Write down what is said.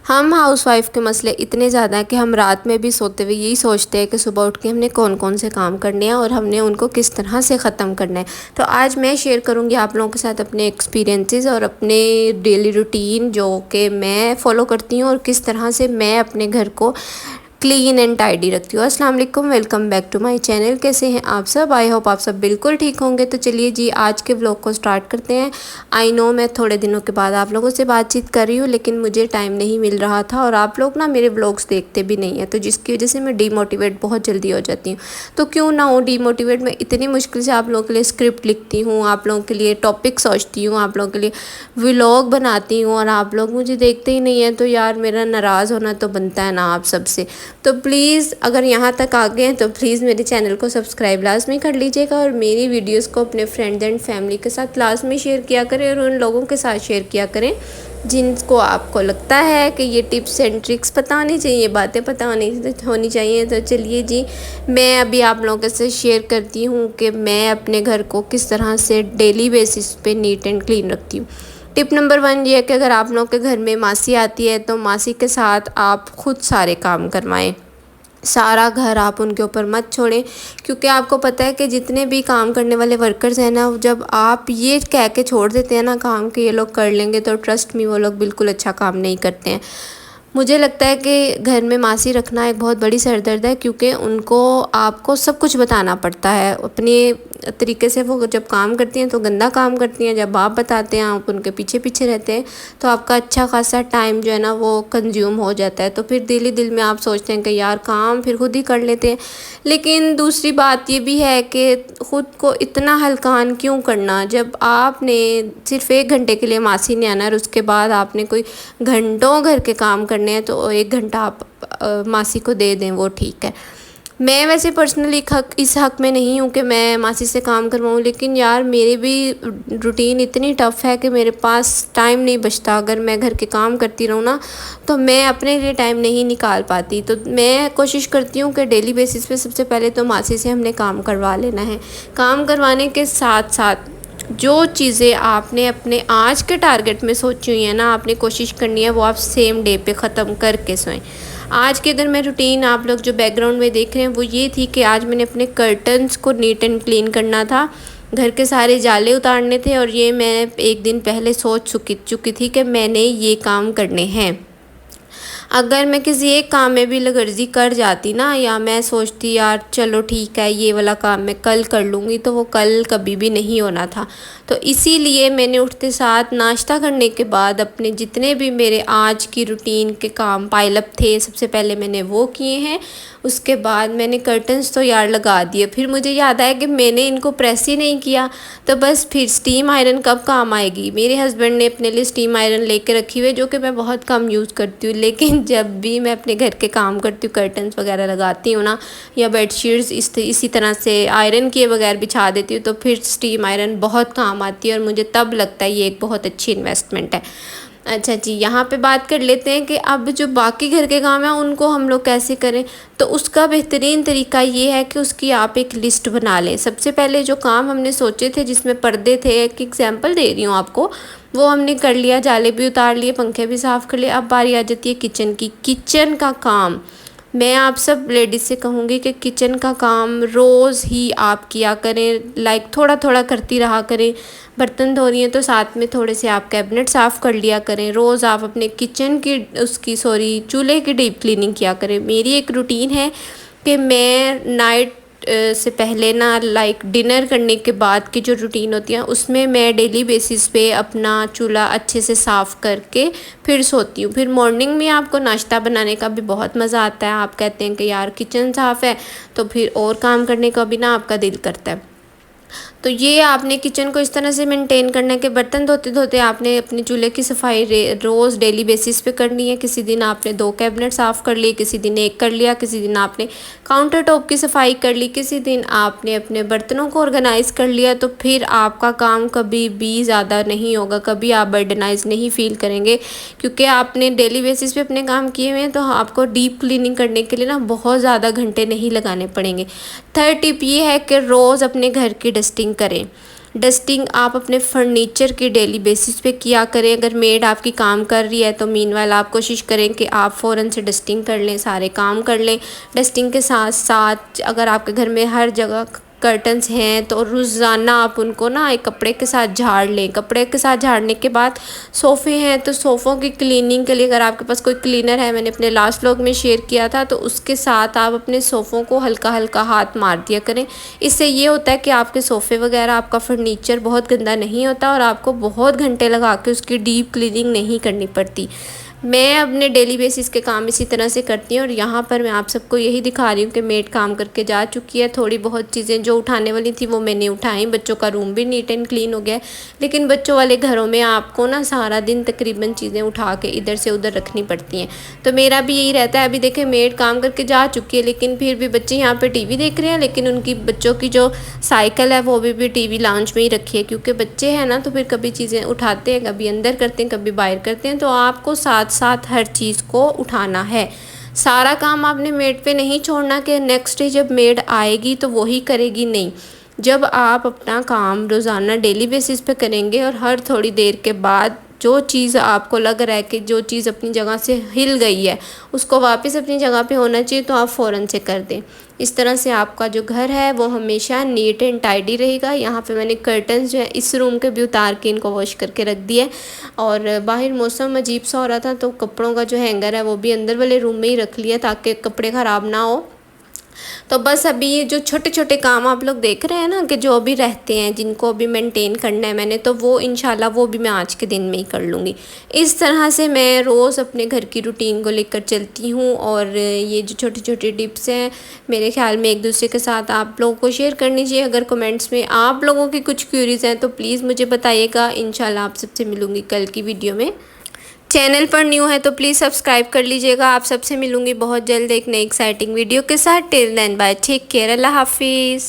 हम हाउसवाइफ़ के मसले इतने ज़्यादा हैं कि हम रात में भी सोते हुए यही सोचते हैं कि सुबह उठ के हमने कौन कौन से काम करने हैं और हमने उनको किस तरह से ख़त्म करना है। तो आज मैं शेयर करूँगी आप लोगों के साथ अपने एक्सपीरियंसेस और अपने डेली रूटीन जो कि मैं फ़ॉलो करती हूँ और किस तरह से मैं अपने घर को क्लीन एंड टाइडी रखती हूँ। अस्सलाम वालेकुम, welcome back to my channel. कैसे हैं आप सब? आई होप आप सब बिल्कुल ठीक होंगे। तो चलिए जी आज के व्लॉग को स्टार्ट करते हैं। आई नो मैं थोड़े दिनों के बाद आप लोगों से बातचीत कर रही हूँ, लेकिन मुझे टाइम नहीं मिल रहा था और आप लोग ना मेरे व्लॉग्स देखते भी नहीं हैं, तो जिसकी वजह से मैं डीमोटिवेट बहुत जल्दी हो जाती हूँ। तो क्यों ना हो डीमोटिवेट, मैं इतनी मुश्किल से आप लोगों के लिए स्क्रिप्ट लिखती हूँ, आप लोगों के लिए टॉपिक सोचती हूँ, आप लोगों के लिए व्लॉग बनाती हूँ और आप लोग मुझे देखते ही नहीं हैं। तो यार मेरा नाराज़ होना तो बनता है ना आप सबसे। तो प्लीज़ अगर यहाँ तक आ गए हैं तो प्लीज़ मेरे चैनल को सब्सक्राइब लाजमी कर लीजिएगा और मेरी वीडियोस को अपने फ्रेंड्स एंड फैमिली के साथ लाजमी शेयर किया करें और उन लोगों के साथ शेयर किया करें जिनको आपको लगता है कि ये टिप्स एंड ट्रिक्स पता होनी चाहिए, बातें पता होनी चाहिए। तो चलिए जी मैं अभी आप लोगों से शेयर करती हूँ कि मैं अपने घर को किस तरह से डेली बेसिस पे नीट एंड क्लीन रखती हूँ। टिप नंबर 1 ये है कि अगर आप लोगों के घर में मासी आती है तो मासी के साथ आप खुद सारे काम करवाएं। सारा घर आप उनके ऊपर मत छोड़ें, क्योंकि आपको पता है कि जितने भी काम करने वाले वर्कर्स हैं ना, जब आप ये कह के छोड़ देते हैं ना काम कि ये लोग कर लेंगे, तो ट्रस्ट मी वो लोग बिल्कुल अच्छा काम नहीं करते हैं। मुझे लगता है कि घर में मासी रखना एक बहुत बड़ी सरदर्द है, क्योंकि उनको आपको सब कुछ बताना पड़ता है अपने तरीके से। वो जब काम करती हैं तो गंदा काम करती हैं, जब आप बताते हैं आप उनके पीछे पीछे रहते हैं तो आपका अच्छा खासा टाइम जो है ना वो कंज्यूम हो जाता है। तो फिर दिल ही दिल में आप सोचते हैं कि यार काम फिर खुद ही कर लेते हैं। लेकिन दूसरी बात ये भी है कि ख़ुद को इतना हल्कान क्यों करना, जब आपने सिर्फ 1 घंटे के लिए मासी ने आना और उसके बाद आपने कोई घंटों घर के काम करने हैं, तो 1 घंटा आप मासी को दे दें, वो ठीक है। मैं वैसे पर्सनली इस हक़ में नहीं हूँ कि मैं मासी से काम करवाऊँ, लेकिन यार मेरी भी रूटीन इतनी टफ़ है कि मेरे पास टाइम नहीं बचता। अगर मैं घर के काम करती रहूँ ना तो मैं अपने लिए टाइम नहीं निकाल पाती। तो मैं कोशिश करती हूँ कि डेली बेसिस पे सबसे पहले तो मासी से हमने काम करवा लेना है। काम करवाने के साथ साथ जो चीज़ें आपने अपने आज के टारगेट में सोची हुई है ना, आपने कोशिश करनी है वो आप सेम डे पे ख़त्म करके सोएं। आज के अगर मैं रूटीन आप लोग जो बैकग्राउंड में देख रहे हैं वो ये थी कि आज मैंने अपने कर्टन्स को नीट एंड क्लीन करना था, घर के सारे जाले उतारने थे और ये मैं 1 दिन पहले सोच चुकी थी कि मैंने ये काम करने हैं। अगर मैं किसी एक काम में भी लगर्जी कर जाती ना, या मैं सोचती यार चलो ठीक है ये वाला काम मैं कल कर लूँगी, तो वो कल कभी भी नहीं होना था। तो इसीलिए मैंने उठते साथ नाश्ता करने के बाद अपने जितने भी मेरे आज की रूटीन के काम पाइलअप थे सबसे पहले मैंने वो किए हैं। उसके बाद मैंने कर्टन्स तो यार लगा दिए, फिर मुझे याद आया कि मैंने इनको प्रेस ही नहीं किया, तो बस फिर स्टीम आयरन कब काम आएगी। मेरे हस्बैंड ने अपने लिए स्टीम आयरन लेके रखी हुई है, जो कि मैं बहुत कम यूज़ करती हूँ, लेकिन जब भी मैं अपने घर के काम करती हूँ, कर्टन्स वगैरह लगाती हूँ ना, या बेडशीट्स इसी तरह से आयरन किए बगैर बिछा देती हूँ, तो फिर स्टीम आयरन बहुत काम आती है और मुझे तब लगता है ये एक बहुत अच्छी इन्वेस्टमेंट है। अच्छा जी, यहाँ पे बात कर लेते हैं कि अब जो बाकी घर के काम हैं उनको हम लोग कैसे करें। तो उसका बेहतरीन तरीका ये है कि उसकी आप एक लिस्ट बना लें। सबसे पहले जो काम हमने सोचे थे जिसमें पर्दे थे, एक एग्जांपल दे रही हूँ आपको, वो हमने कर लिया, जाले भी उतार लिए, पंखे भी साफ़ कर लिए। अब बारी आ जाती है किचन की। किचन का काम मैं आप सब लेडीज़ से कहूँगी कि किचन का काम रोज़ ही आप किया करें, लाइक थोड़ा थोड़ा करती रहा करें। बर्तन धो रही हैं तो साथ में थोड़े से आप कैबिनेट साफ़ कर लिया करें। रोज़ आप अपने किचन की चूल्हे की डीप क्लीनिंग किया करें। मेरी एक रूटीन है कि मैं नाइट से पहले ना, लाइक डिनर करने के बाद की जो रूटीन होती है उसमें मैं डेली बेसिस पे अपना चूल्हा अच्छे से साफ़ करके फिर सोती हूँ। फिर मॉर्निंग में आपको नाश्ता बनाने का भी बहुत मज़ा आता है। आप कहते हैं कि यार किचन साफ़ है, तो फिर और काम करने का भी ना आपका दिल करता है। तो ये आपने किचन को इस तरह से मेंटेन करना है कि बर्तन धोते धोते आपने अपने चूल्हे की सफाई रोज़ डेली बेसिस पे करनी है। किसी दिन आपने 2 कैबिनेट साफ़ कर लिए, किसी दिन 1 कर लिया, किसी दिन आपने काउंटर टॉप की सफाई कर ली, किसी दिन आपने अपने बर्तनों को ऑर्गेनाइज़ कर लिया। तो फिर आपका काम कभी भी ज़्यादा नहीं होगा, कभी आप बर्डनाइज नहीं फील करेंगे, क्योंकि आपने डेली बेसिस पे अपने काम किए हुए हैं। तो आपको डीप क्लीनिंग करने के लिए ना बहुत ज़्यादा घंटे नहीं लगाने पड़ेंगे। 3rd टिप ये है कि रोज़ अपने घर की डस्टिंग करें। डस्टिंग आप अपने फर्नीचर की डेली बेसिस पे किया करें। अगर मेड आपकी काम कर रही है तो मीनवाइल आप कोशिश करें कि आप फ़ौरन से डस्टिंग कर लें, सारे काम कर लें। डस्टिंग के साथ साथ अगर आपके घर में हर जगह कर्टन्स हैं तो रोज़ाना आप उनको ना एक कपड़े के साथ झाड़ लें। कपड़े के साथ झाड़ने के बाद सोफ़े हैं तो सोफ़ों की क्लीनिंग के लिए अगर आपके पास कोई क्लीनर है, मैंने अपने लास्ट व्लॉग में शेयर किया था, तो उसके साथ आप अपने सोफ़ों को हल्का हल्का हाथ मार दिया करें। इससे ये होता है कि आपके सोफ़े वगैरह, आपका फर्नीचर बहुत गंदा नहीं होता और आपको बहुत घंटे लगा के उसकी डीप क्लीनिंग नहीं करनी पड़ती। मैं अपने डेली बेसिस के काम इसी तरह से करती हूँ और यहाँ पर मैं आप सबको यही दिखा रही हूँ कि मेड काम करके जा चुकी है। थोड़ी बहुत चीज़ें जो उठाने वाली थी वो मैंने उठाई। बच्चों का रूम भी नीट एंड क्लीन हो गया है, लेकिन बच्चों वाले घरों में आपको ना सारा दिन तकरीबन चीज़ें उठा के इधर से उधर रखनी पड़ती हैं। तो मेरा भी यही रहता है। अभी देखें मेड काम करके जा चुकी है, लेकिन फिर भी बच्चे यहाँ पर टीवी देख रहे हैं, लेकिन उनकी बच्चों की जो साइकिल है वो भी टीवी लाउंज में ही रखी है, क्योंकि बच्चे हैं ना, तो फिर कभी चीज़ें उठाते हैं, कभी अंदर करते हैं, कभी बाहर करते हैं। तो आपको साथ साथ हर चीज़ को उठाना है। सारा काम आपने मेड पे नहीं छोड़ना कि नेक्स्ट डे जब मेड आएगी तो वही करेगी, नहीं। जब आप अपना काम रोज़ाना डेली बेसिस पे करेंगे और हर थोड़ी देर के बाद जो चीज़ आपको लग रहा है कि जो चीज़ अपनी जगह से हिल गई है उसको वापस अपनी जगह पे होना चाहिए, तो आप फ़ौरन से कर दें। इस तरह से आपका जो घर है वो हमेशा नीट एंड टाइडी रहेगा। यहाँ पे मैंने कर्टन्स जो है इस रूम के भी उतार के इनको वॉश करके रख दिया है, और बाहर मौसम अजीब सा हो रहा था तो कपड़ों का जो हैंगर है वो भी अंदर वाले रूम में ही रख लिया ताकि कपड़े ख़राब ना हो। तो बस अभी ये जो छोटे छोटे काम आप लोग देख रहे हैं ना, कि जो अभी रहते हैं जिनको अभी मेंटेन करना है मैंने, तो वो इंशाल्लाह वो भी मैं आज के दिन में ही कर लूँगी। इस तरह से मैं रोज़ अपने घर की रूटीन को लेकर चलती हूँ, और ये जो छोटी छोटी टिप्स हैं मेरे ख्याल में एक दूसरे के साथ आप लोगों को शेयर करनी चाहिए। अगर कमेंट्स में आप लोगों की कुछ क्यूरीज़ हैं तो प्लीज़ मुझे बताइएगा। इंशाल्लाह आप सबसे मिलूँगी कल की वीडियो में। चैनल पर न्यू है तो प्लीज़ सब्सक्राइब कर लीजिएगा। आप सबसे मिलूँगी बहुत जल्द एक नई एक्साइटिंग वीडियो के साथ। Till then bye, take care, अल्लाह हाफिज़।